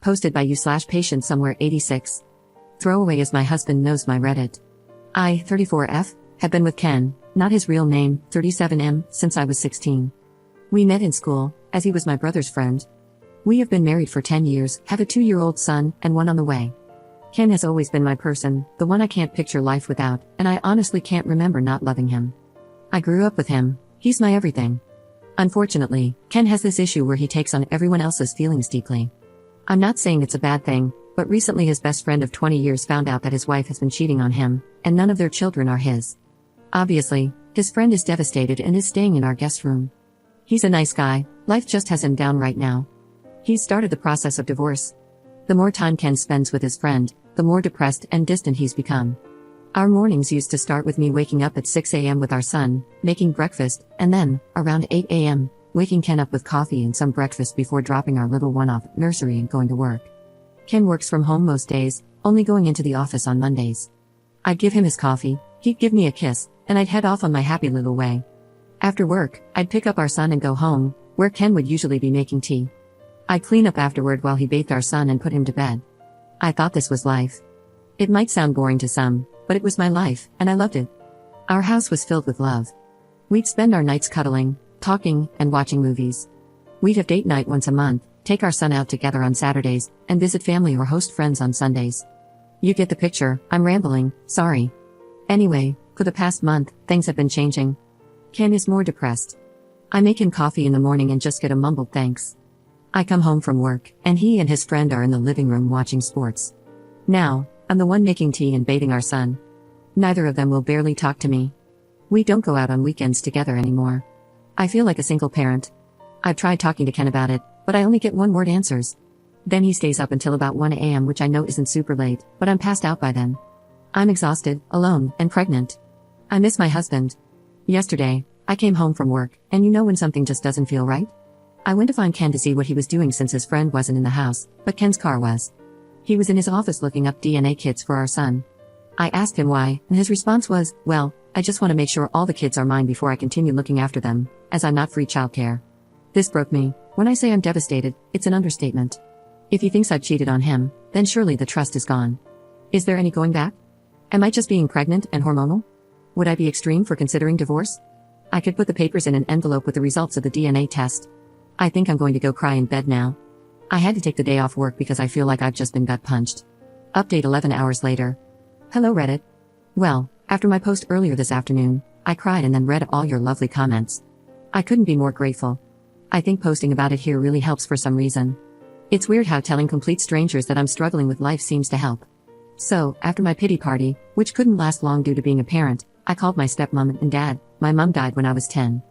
Posted by you/patient somewhere 86. Throwaway is my husband knows my Reddit. I, 34F, have been with Ken, not his real name, 37M, since I was 16. We met in school, as he was my brother's friend. We have been married for 10 years, have a 2-year-old son, and one on the way. Ken has always been my person, the one I can't picture life without, and I honestly can't remember not loving him. I grew up with him, he's my everything. Unfortunately, Ken has this issue where he takes on everyone else's feelings deeply. I'm not saying it's a bad thing, but recently his best friend of 20 years found out that his wife has been cheating on him, and none of their children are his. Obviously, his friend is devastated and is staying in our guest room. He's a nice guy, life just has him down right now. He's started the process of divorce. The more time Ken spends with his friend, the more depressed and distant he's become. Our mornings used to start with me waking up at 6 a.m. with our son, making breakfast, and then, around 8 a.m., waking Ken up with coffee and some breakfast before dropping our little one off at nursery and going to work. Ken works from home most days, only going into the office on Mondays. I'd give him his coffee, he'd give me a kiss, and I'd head off on my happy little way. After work, I'd pick up our son and go home, where Ken would usually be making tea. I'd clean up afterward while he bathed our son and put him to bed. I thought this was life. It might sound boring to some, but it was my life, and I loved it. Our house was filled with love. We'd spend our nights cuddling, talking, and watching movies. We'd have date night once a month, take our son out together on Saturdays, and visit family or host friends on Sundays. You get the picture, I'm rambling, sorry. Anyway, for the past month, things have been changing. Ken is more depressed. I make him coffee in the morning and just get a mumbled thanks. I come home from work, and he and his friend are in the living room watching sports. Now, I'm the one making tea and bathing our son. Neither of them will barely talk to me. We don't go out on weekends together anymore. I feel like a single parent. I've tried talking to Ken about it, but I only get one-word answers. Then he stays up until about 1 a.m., which I know isn't super late, but I'm passed out by then. I'm exhausted, alone, and pregnant. I miss my husband. Yesterday, I came home from work, and you know when something just doesn't feel right? I went to find Ken to see what he was doing since his friend wasn't in the house, but Ken's car was. He was in his office looking up DNA kits for our son. I asked him why, and his response was, well, I just want to make sure all the kids are mine before I continue looking after them, as I'm not free childcare. This broke me. When I say I'm devastated, it's an understatement. If he thinks I've cheated on him, then surely the trust is gone. Is there any going back? Am I just being pregnant and hormonal? Would I be extreme for considering divorce? I could put the papers in an envelope with the results of the DNA test. I think I'm going to go cry in bed now. I had to take the day off work because I feel like I've just been gut punched. Update 11 hours later. Hello Reddit. Well, after my post earlier this afternoon, I cried and then read all your lovely comments. I couldn't be more grateful. I think posting about it here really helps for some reason. It's weird how telling complete strangers that I'm struggling with life seems to help. So, after my pity party, which couldn't last long due to being a parent, I called my stepmom and dad. My mom died when I was 10.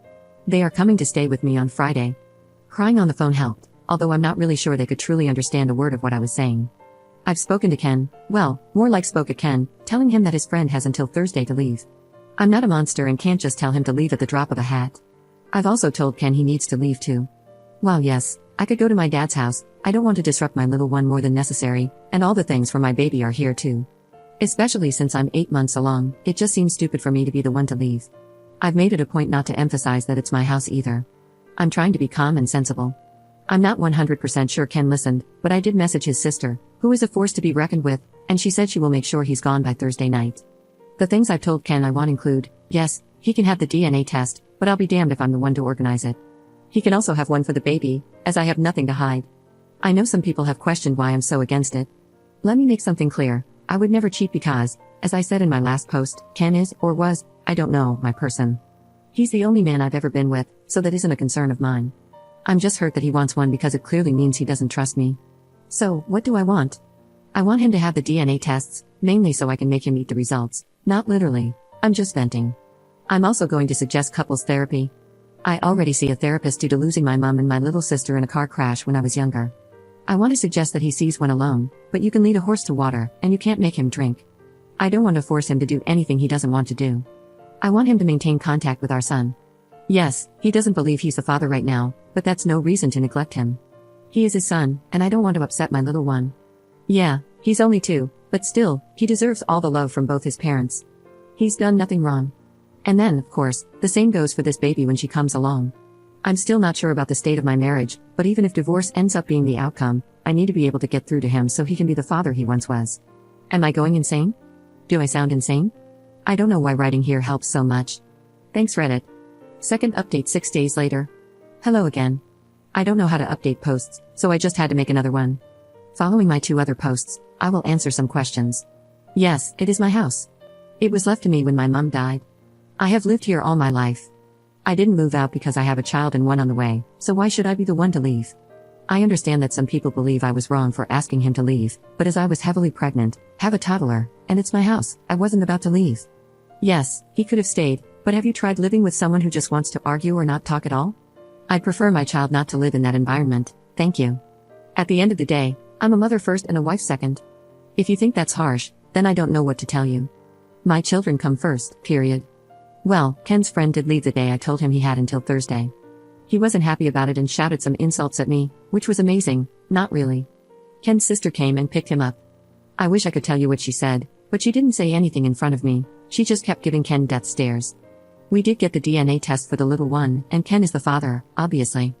They are coming to stay with me on Friday. Crying on the phone helped, although I'm not really sure they could truly understand a word of what I was saying. I've spoken to Ken, well, more like spoke at Ken, telling him that his friend has until Thursday to leave. I'm not a monster and can't just tell him to leave at the drop of a hat. I've also told Ken he needs to leave too. While yes, I could go to my dad's house, I don't want to disrupt my little one more than necessary, and all the things for my baby are here too. Especially since I'm 8 months along, it just seems stupid for me to be the one to leave. I've made it a point not to emphasize that it's my house either. I'm trying to be calm and sensible. I'm not 100% sure Ken listened, but I did message his sister, who is a force to be reckoned with, and she said she will make sure he's gone by Thursday night. The things I've told Ken I want include, yes, he can have the DNA test, but I'll be damned if I'm the one to organize it. He can also have one for the baby, as I have nothing to hide. I know some people have questioned why I'm so against it. Let me make something clear. I would never cheat because, as I said in my last post, Ken is, or was, I don't know, my person. He's the only man I've ever been with, so that isn't a concern of mine. I'm just hurt that he wants one because it clearly means he doesn't trust me. So, what do I want? I want him to have the DNA tests, mainly so I can make him eat the results. Not literally. I'm just venting. I'm also going to suggest couples therapy. I already see a therapist due to losing my mom and my little sister in a car crash when I was younger. I want to suggest that he sees one alone, but you can lead a horse to water, and you can't make him drink. I don't want to force him to do anything he doesn't want to do. I want him to maintain contact with our son. Yes, he doesn't believe he's the father right now, but that's no reason to neglect him. He is his son, and I don't want to upset my little one. Yeah, he's only 2, but still, he deserves all the love from both his parents. He's done nothing wrong. And then, of course, the same goes for this baby when she comes along. I'm still not sure about the state of my marriage, but even if divorce ends up being the outcome, I need to be able to get through to him so he can be the father he once was. Am I going insane? Do I sound insane? I don't know why writing here helps so much. Thanks Reddit. Second update 6 days later. Hello again. I don't know how to update posts, so I just had to make another one. Following my 2 other posts, I will answer some questions. Yes, it is my house. It was left to me when my mom died. I have lived here all my life. I didn't move out because I have a child and one on the way, so why should I be the one to leave? I understand that some people believe I was wrong for asking him to leave, but as I was heavily pregnant, have a toddler, and it's my house, I wasn't about to leave. Yes, he could have stayed, but have you tried living with someone who just wants to argue or not talk at all? I'd prefer my child not to live in that environment, thank you. At the end of the day, I'm a mother first and a wife second. If you think that's harsh, then I don't know what to tell you. My children come first, period. Well, Ken's friend did leave the day I told him he had until Thursday. He wasn't happy about it and shouted some insults at me, which was amazing, not really. Ken's sister came and picked him up. I wish I could tell you what she said, but she didn't say anything in front of me, she just kept giving Ken death stares. We did get the DNA test for the little one, and Ken is the father, obviously.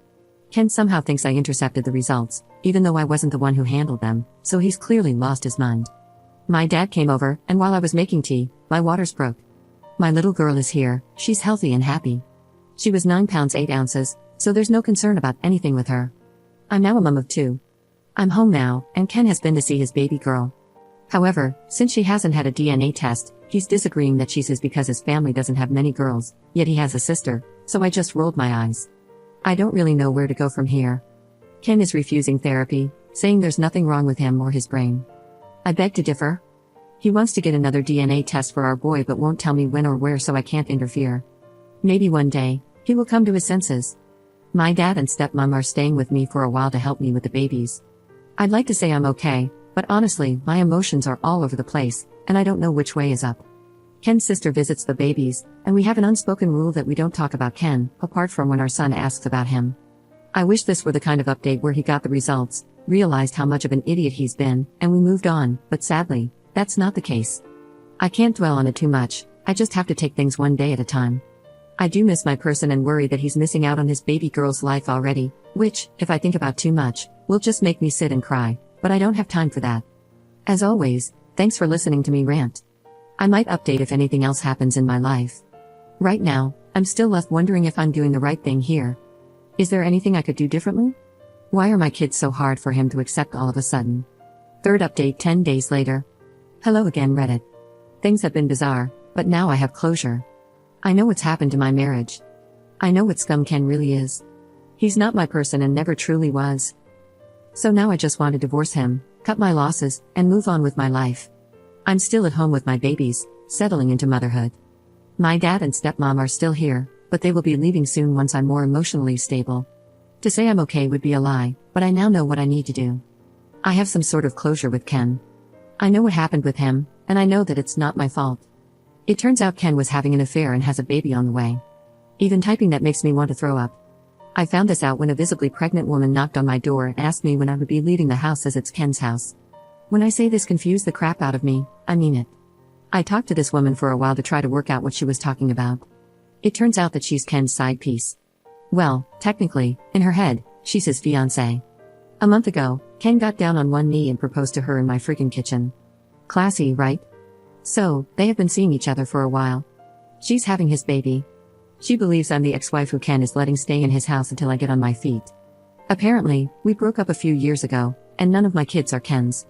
Ken somehow thinks I intercepted the results, even though I wasn't the one who handled them, so he's clearly lost his mind. My dad came over, and while I was making tea, my waters broke. My little girl is here, she's healthy and happy. She was 9 pounds 8 ounces, so there's no concern about anything with her. I'm now a mom of 2. I'm home now, and Ken has been to see his baby girl. However, since she hasn't had a DNA test, he's disagreeing that she's his because his family doesn't have many girls, yet he has a sister, so I just rolled my eyes. I don't really know where to go from here. Ken is refusing therapy, saying there's nothing wrong with him or his brain. I beg to differ. He wants to get another DNA test for our boy but won't tell me when or where, so I can't interfere. Maybe one day, he will come to his senses. My dad and stepmom are staying with me for a while to help me with the babies. I'd like to say I'm okay, but honestly, my emotions are all over the place, and I don't know which way is up. Ken's sister visits the babies, and we have an unspoken rule that we don't talk about Ken, apart from when our son asks about him. I wish this were the kind of update where he got the results, realized how much of an idiot he's been, and we moved on, but sadly, that's not the case. I can't dwell on it too much, I just have to take things one day at a time. I do miss my person and worry that he's missing out on his baby girl's life already, which, if I think about too much, will just make me sit and cry, but I don't have time for that. As always, thanks for listening to me rant. I might update if anything else happens in my life. Right now, I'm still left wondering if I'm doing the right thing here. Is there anything I could do differently? Why are my kids so hard for him to accept all of a sudden? Third update 10 days later. Hello again Reddit. Things have been bizarre, but now I have closure. I know what's happened to my marriage. I know what scum Ken really is. He's not my person and never truly was. So now I just want to divorce him, cut my losses, and move on with my life. I'm still at home with my babies, settling into motherhood. My dad and stepmom are still here, but they will be leaving soon once I'm more emotionally stable. To say I'm okay would be a lie, but I now know what I need to do. I have some sort of closure with Ken. I know what happened with him, and I know that it's not my fault. It turns out Ken was having an affair and has a baby on the way. Even typing that makes me want to throw up. I found this out when a visibly pregnant woman knocked on my door and asked me when I would be leaving the house, as it's Ken's house. When I say this confused the crap out of me, I mean it. I talked to this woman for a while to try to work out what she was talking about. It turns out that she's Ken's side piece. Well, technically, in her head, she's his fiancée. A month ago, Ken got down on one knee and proposed to her in my freaking kitchen. Classy, right? So, they have been seeing each other for a while. She's having his baby. She believes I'm the ex-wife who Ken is letting stay in his house until I get on my feet. Apparently, we broke up a few years ago, and none of my kids are Ken's.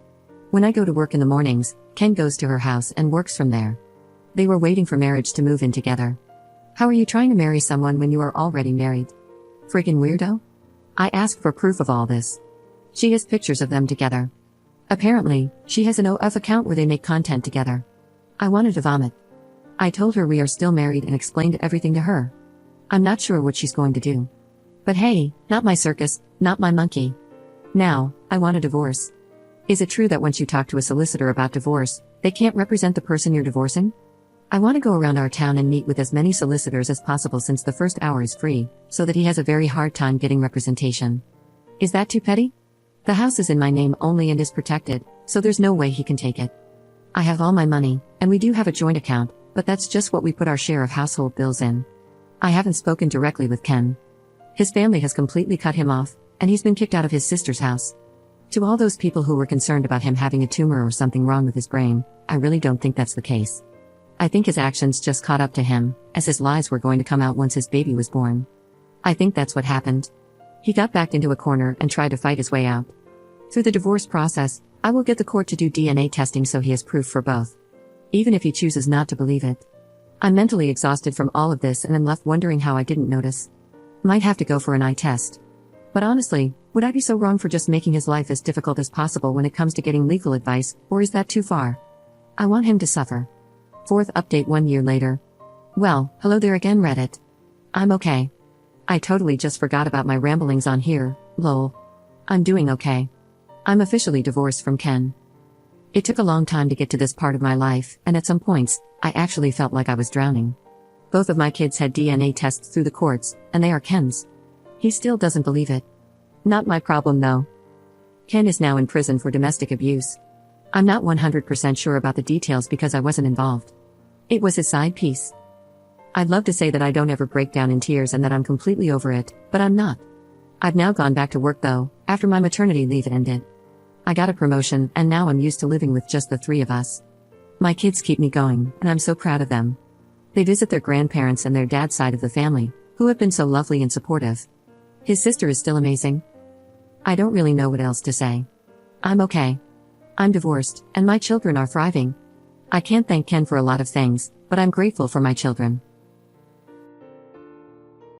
When I go to work in the mornings, Ken goes to her house and works from there. They were waiting for marriage to move in together. How are you trying to marry someone when you are already married? Friggin' weirdo? I asked for proof of all this. She has pictures of them together. Apparently, she has an OF account where they make content together. I wanted to vomit. I told her we are still married and explained everything to her. I'm not sure what she's going to do. But hey, not my circus, not my monkey. Now, I want a divorce. Is it true that once you talk to a solicitor about divorce, they can't represent the person you're divorcing? I want to go around our town and meet with as many solicitors as possible since the first hour is free, so that he has a very hard time getting representation. Is that too petty? The house is in my name only and is protected, so there's no way he can take it. I have all my money, and we do have a joint account, but that's just what we put our share of household bills in. I haven't spoken directly with Ken. His family has completely cut him off, and he's been kicked out of his sister's house. To all those people who were concerned about him having a tumor or something wrong with his brain, I really don't think that's the case. I think his actions just caught up to him, as his lies were going to come out once his baby was born. I think that's what happened. He got backed into a corner and tried to fight his way out. Through the divorce process, I will get the court to do DNA testing so he has proof for both. Even if he chooses not to believe it. I'm mentally exhausted from all of this and am left wondering how I didn't notice. Might have to go for an eye test. But honestly, would I be so wrong for just making his life as difficult as possible when it comes to getting legal advice, or is that too far? I want him to suffer. Fourth update 1 year later. Well, hello there again, Reddit. I'm okay. I totally just forgot about my ramblings on here, lol. I'm doing okay. I'm officially divorced from Ken. It took a long time to get to this part of my life, and at some points, I actually felt like I was drowning. Both of my kids had DNA tests through the courts, and they are Ken's. He still doesn't believe it. Not my problem though. Ken is now in prison for domestic abuse. I'm not 100% sure about the details because I wasn't involved. It was his side piece. I'd love to say that I don't ever break down in tears and that I'm completely over it, but I'm not. I've now gone back to work though, after my maternity leave ended. I got a promotion and now I'm used to living with just the three of us. My kids keep me going, and I'm so proud of them. They visit their grandparents and their dad's side of the family, who have been so lovely and supportive. His sister is still amazing. I don't really know what else to say. I'm okay. I'm divorced, and my children are thriving. I can't thank Ken for a lot of things, but I'm grateful for my children.